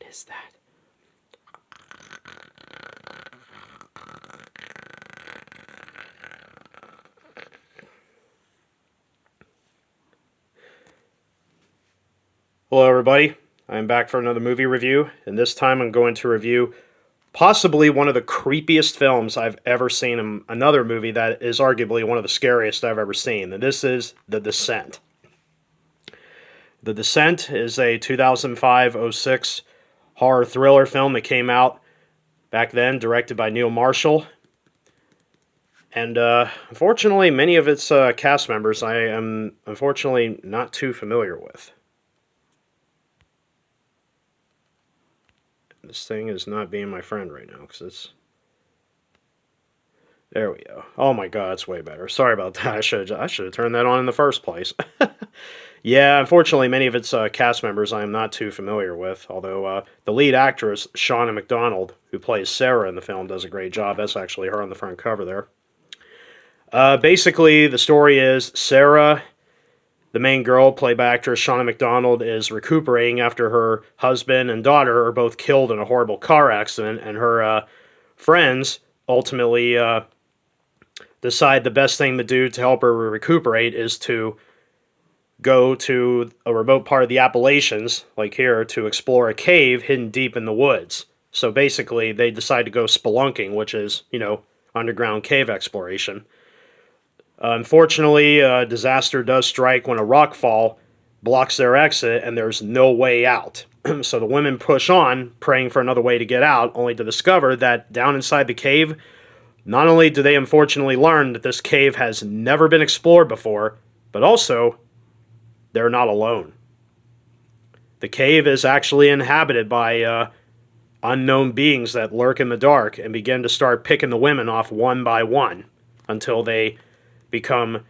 is that? Hello, everybody. I'm back for another movie review, and this time I'm going to review possibly one of the creepiest films I've ever seen in another movie that is arguably one of the scariest I've ever seen, and this is The Descent. The Descent is a 2005-06 horror thriller film that came out back then, directed by Neil Marshall. And unfortunately, many of its cast members I am unfortunately not too familiar with. This thing is not being my friend right now because it's... There we go. Oh my god, it's way better. Sorry about that. I should have turned that on in the first place. Yeah, unfortunately, many of its cast members I am not too familiar with, although the lead actress, Shauna McDonald, who plays Sarah in the film, does a great job. That's actually her on the front cover there. Basically, the story is Sarah, the main girl, played by actress Shauna McDonald, is recuperating after her husband and daughter are both killed in a horrible car accident, and her friends ultimately decide the best thing to do to help her recuperate is to go to a remote part of the Appalachians, like here, to explore a cave hidden deep in the woods. So basically, they decide to go spelunking, which is, underground cave exploration. Unfortunately, a disaster does strike when a rockfall blocks their exit and there's no way out. So the women push on, praying for another way to get out, only to discover that down inside the cave, not only do they unfortunately learn that this cave has never been explored before, but also they're not alone. The cave is actually inhabited by unknown beings that lurk in the dark and begin to start picking the women off one by one until they become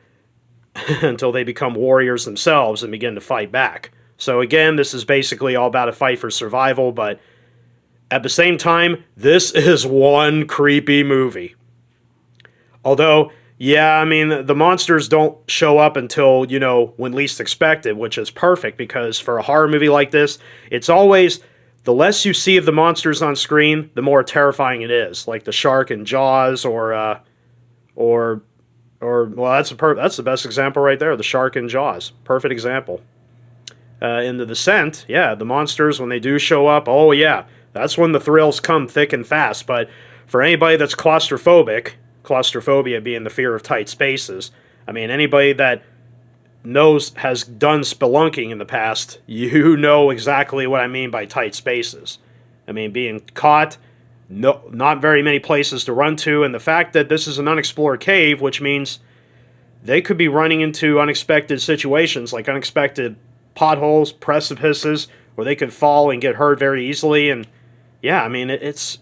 warriors themselves and begin to fight back. So again, this is basically all about a fight for survival, but at the same time, this is one creepy movie. Although, yeah, I mean, the monsters don't show up until, when least expected, which is perfect because for a horror movie like this, it's always, the less you see of the monsters on screen, the more terrifying it is. Like the shark in Jaws or well, that's the best example right there, the shark in Jaws. Perfect example. In The Descent, yeah, the monsters, when they do show up, oh yeah, that's when the thrills come thick and fast. But for anybody that's claustrophobic, claustrophobia being the fear of tight spaces, I mean, anybody that has done spelunking in the past, you know exactly what I mean by tight spaces. I mean, being caught, not very many places to run to, and the fact that this is an unexplored cave, which means they could be running into unexpected situations, like unexpected potholes, precipices, where they could fall and get hurt very easily. And yeah, I mean, it's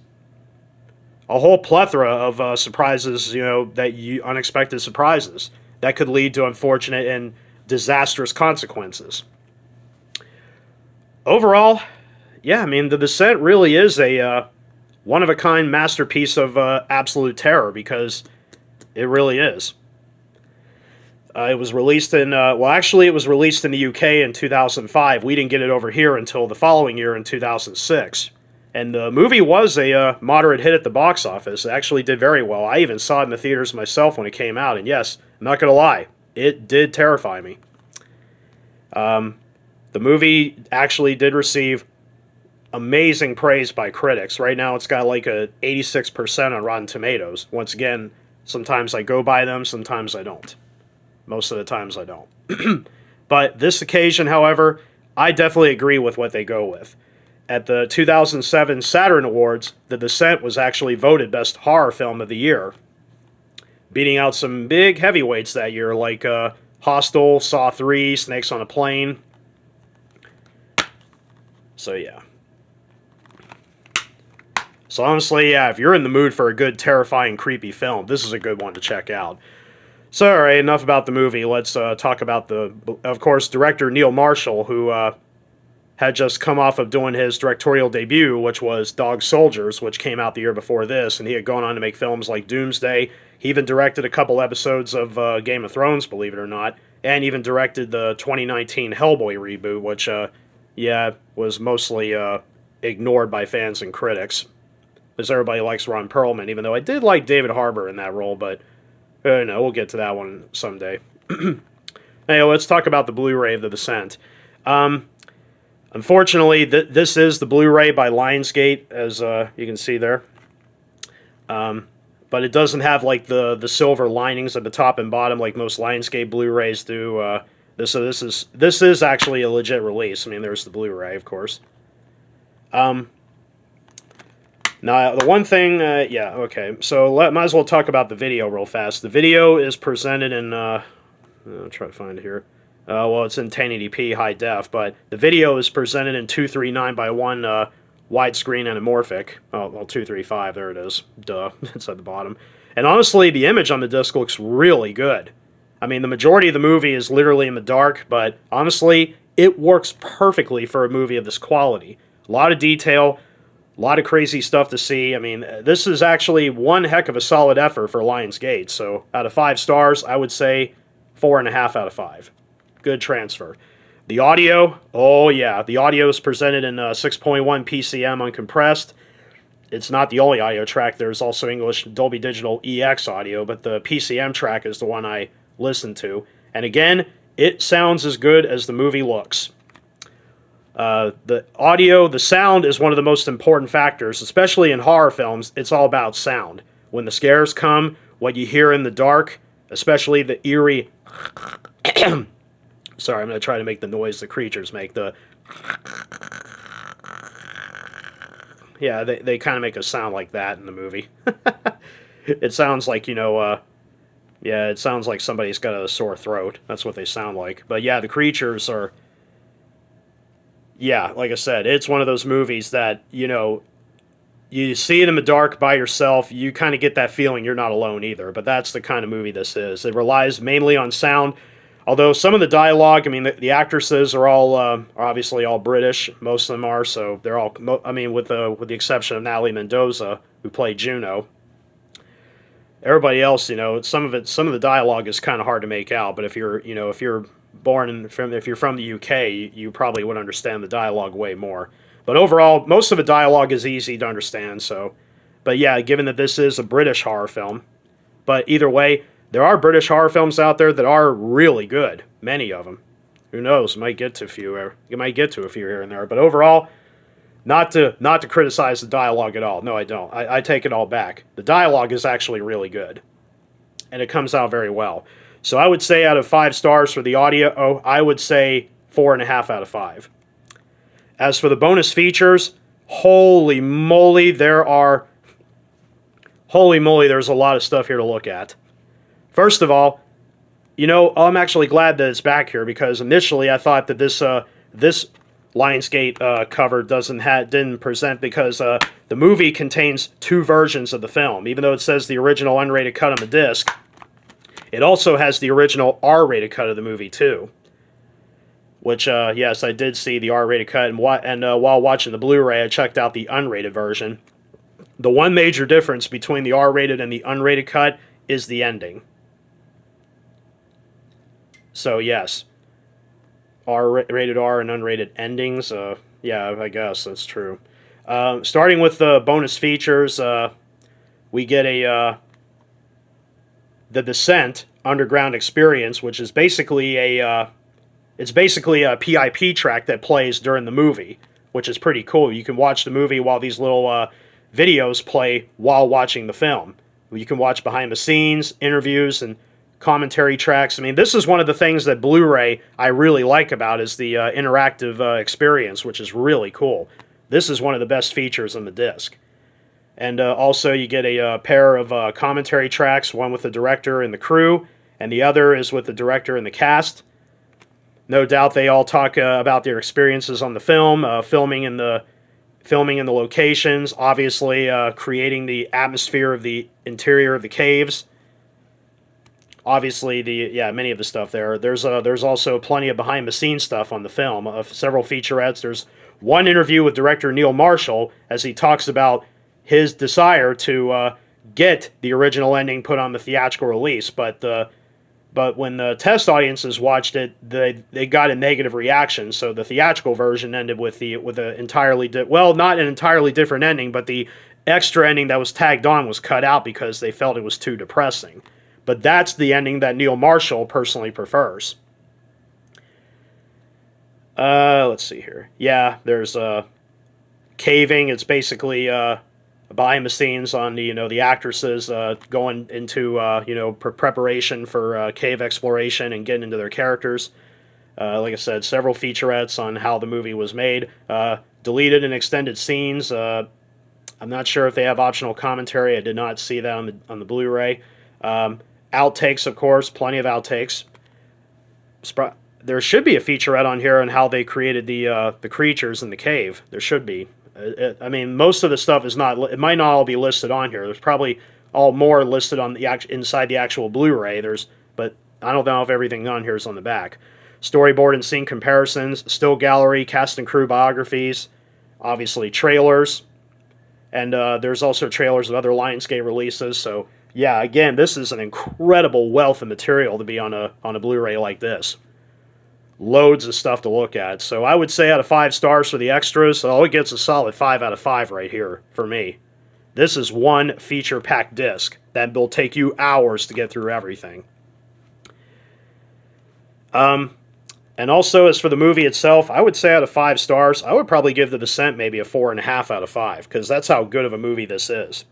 a whole plethora of surprises, unexpected surprises that could lead to unfortunate and disastrous consequences. Overall, yeah, I mean, The Descent really is a one-of-a-kind masterpiece of absolute terror, because it really is. It was released it was released in the UK in 2005. We didn't get it over here until the following year in 2006. And the movie was a moderate hit at the box office. It actually did very well. I even saw it in the theaters myself when it came out. And yes, I'm not going to lie, it did terrify me. The movie actually did receive amazing praise by critics. Right now it's got like a 86% on Rotten Tomatoes. Once again, sometimes I go by them, sometimes I don't. Most of the times I don't. But this occasion, however, I definitely agree with what they go with. At the 2007 Saturn Awards, The Descent was actually voted Best Horror Film of the Year, beating out some big heavyweights that year, like Hostel, Saw 3, Snakes on a Plane. So yeah. So honestly, yeah, if you're in the mood for a good, terrifying, creepy film, this is a good one to check out. So alright, enough about the movie. Let's talk about of course, director Neil Marshall, who had just come off of doing his directorial debut, which was Dog Soldiers, which came out the year before this, and he had gone on to make films like Doomsday. He even directed a couple episodes of Game of Thrones, believe it or not, and even directed the 2019 Hellboy reboot, which, was mostly ignored by fans and critics, because everybody likes Ron Perlman, even though I did like David Harbour in that role, but no, we'll get to that one someday. Anyway, let's talk about the Blu-ray of The Descent. Unfortunately, this is the Blu-ray by Lionsgate, as you can see there. But it doesn't have like the silver linings at the top and bottom like most Lionsgate Blu-rays do. This is actually a legit release. I mean, there's the Blu-ray, of course. Now, the one thing, yeah, okay. So might as well talk about the video real fast. The video is presented in, I'll try to find it here. Well, it's in 1080p high def, but the video is presented in 239 by 1 widescreen anamorphic. Oh, well, 235, there it is. Duh, it's at the bottom. And honestly, the image on the disc looks really good. I mean, the majority of the movie is literally in the dark, but honestly, it works perfectly for a movie of this quality. A lot of detail, a lot of crazy stuff to see. I mean, this is actually one heck of a solid effort for Lionsgate. So out of 5 stars, I would say 4.5 out of 5. Good transfer. The audio, oh yeah, the audio is presented in 6.1 PCM uncompressed. It's not the only audio track. There's also English Dolby Digital EX audio, but the PCM track is the one I listened to. And again, it sounds as good as the movie looks. The audio, the sound is one of the most important factors, especially in horror films. It's all about sound. When the scares come, what you hear in the dark, especially the eerie... Sorry, I'm going to try to make the noise the creatures make. Yeah, they kind of make a sound like that in the movie. It sounds like, you know, yeah, it sounds like somebody's got a sore throat. That's what they sound like. But yeah, the creatures are... Yeah, like I said, it's one of those movies that, you know, you see it in the dark by yourself, you kind of get that feeling you're not alone either. But that's the kind of movie this is. It relies mainly on sound. Although some of the dialogue, I mean, the actresses are all are obviously all British. Most of them are, so they're all. I mean, with the exception of Natalie Mendoza, who played Juno. Everybody else, you know, some of the dialogue is kind of hard to make out. But if you're born if you're from the UK, you probably would understand the dialogue way more. But overall, most of the dialogue is easy to understand. So, but yeah, given that this is a British horror film, but either way. There are British horror films out there that are really good. Many of them. Who knows? Might get to a few. You might get to a few here and there. But overall, not to criticize the dialogue at all. No, I don't. I take it all back. The dialogue is actually really good, and it comes out very well. So I would say out of 5 stars for the audio, I would say 4.5 out of 5. As for the bonus features, holy moly, there's a lot of stuff here to look at. First of all, you know, I'm actually glad that it's back here because initially I thought that this Lionsgate cover didn't present because the movie contains 2 versions of the film. Even though it says the original unrated cut on the disc, it also has the original R-rated cut of the movie too. Which, yes, I did see the R-rated cut, and while watching the Blu-ray, I checked out the unrated version. The one major difference between the R-rated and the unrated cut is the ending. So, yes, rated R and unrated endings. Yeah, I guess that's true. Starting with the bonus features, we get the Descent Underground Experience, which is basically a PIP track that plays during the movie, which is pretty cool. You can watch the movie while these little videos play while watching the film. You can watch behind the scenes, interviews, and commentary tracks. I mean, this is one of the things that Blu-ray I really like about is the interactive experience, which is really cool. This is one of the best features on the disc. And also you get a pair of commentary tracks, one with the director and the crew, and the other is with the director and the cast. No doubt they all talk about their experiences on the film, filming in the locations, obviously creating the atmosphere of the interior of the caves. Obviously, many of the stuff there. There's also plenty of behind-the-scenes stuff on the film. Several featurettes. There's one interview with director Neil Marshall as he talks about his desire to get the original ending put on the theatrical release, but the But when the test audiences watched it, they got a negative reaction. So the theatrical version ended with a entirely not an entirely different ending, but the extra ending that was tagged on was cut out because they felt it was too depressing. But that's the ending that Neil Marshall personally prefers. Let's see here. Yeah, there's caving. It's basically behind the scenes on the actresses going into preparation for cave exploration and getting into their characters. Like I said, several featurettes on how the movie was made. Deleted and extended scenes. I'm not sure if they have optional commentary. I did not see that on the Blu-ray. Outtakes, of course, plenty of outtakes. There should be a featurette on here on how they created the creatures in the cave. There should be. I mean, most of the stuff is not. It might not all be listed on here. There's probably all more listed on inside the actual Blu-ray. But I don't know if everything on here is on the back. Storyboard and scene comparisons, still gallery, cast and crew biographies, obviously trailers, and there's also trailers of other Lionsgate releases. So yeah, again, this is an incredible wealth of material to be on a Blu-ray like this. Loads of stuff to look at. So I would say out of 5 stars for the extras, it gets a solid 5 out of 5 right here for me. This is one feature-packed disc that will take you hours to get through everything. And also, as for the movie itself, I would say out of 5 stars, I would probably give The Descent maybe a 4.5 out of 5, because that's how good of a movie this is.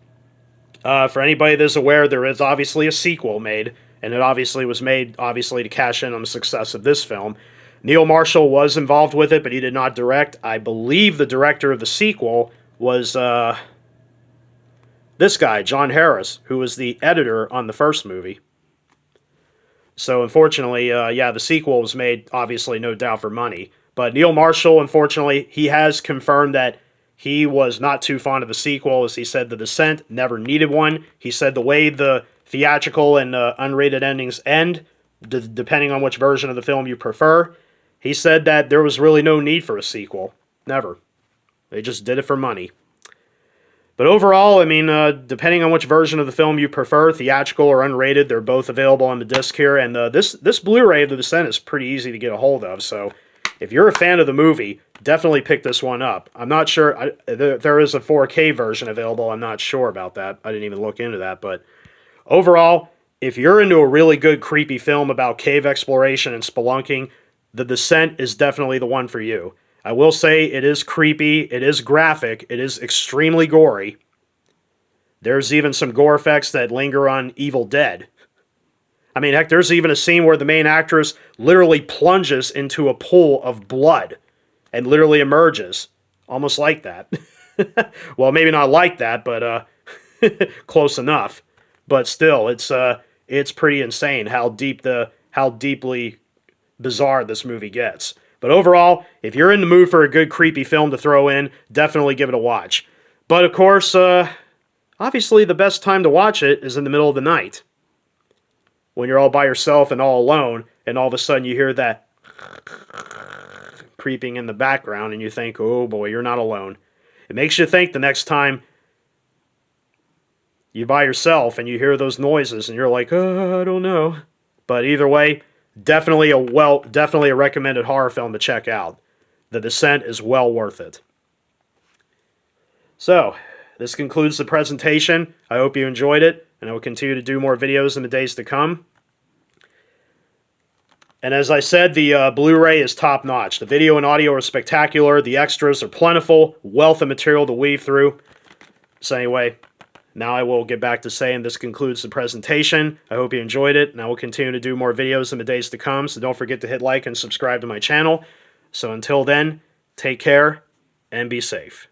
For anybody that's aware, there is obviously a sequel made, and it obviously was made to cash in on the success of this film. Neil Marshall was involved with it, but he did not direct. I believe the director of the sequel was this guy, John Harris, who was the editor on the first movie. So unfortunately, the sequel was made, obviously, no doubt for money. But Neil Marshall, unfortunately, he has confirmed that he was not too fond of the sequel. As he said, The Descent never needed one. He said the way the theatrical and unrated endings end, depending on which version of the film you prefer, he said that there was really no need for a sequel. Never. They just did it for money. But overall, I mean, depending on which version of the film you prefer, theatrical or unrated, they're both available on the disc here. And this Blu-ray of The Descent is pretty easy to get a hold of. So if you're a fan of the movie, definitely pick this one up. I'm not sure. There is a 4K version available. I'm not sure about that. I didn't even look into that. But overall, if you're into a really good creepy film about cave exploration and spelunking, The Descent is definitely the one for you. I will say it is creepy, it is graphic, it is extremely gory. There's even some gore effects that linger on Evil Dead. I mean, heck, there's even a scene where the main actress literally plunges into a pool of blood and literally emerges. Almost like that. Well, maybe not like that, but close enough. But still, it's pretty insane how deeply bizarre this movie gets. But overall, if you're in the mood for a good creepy film to throw in, definitely give it a watch. But of course, obviously the best time to watch it is in the middle of the night. When you're all by yourself and all alone, and all of a sudden you hear that creeping in the background, and you think, oh boy, you're not alone. It makes you think the next time you're by yourself and you hear those noises, and you're like, oh, I don't know. But either way, definitely a recommended horror film to check out. The Descent is well worth it. So, this concludes the presentation. I hope you enjoyed it, and I will continue to do more videos in the days to come. And as I said, the Blu-ray is top-notch. The video and audio are spectacular. The extras are plentiful. Wealth of material to weave through. So anyway, now I will get back to saying this concludes the presentation. I hope you enjoyed it, and I will continue to do more videos in the days to come, so don't forget to hit like and subscribe to my channel. So until then, take care and be safe.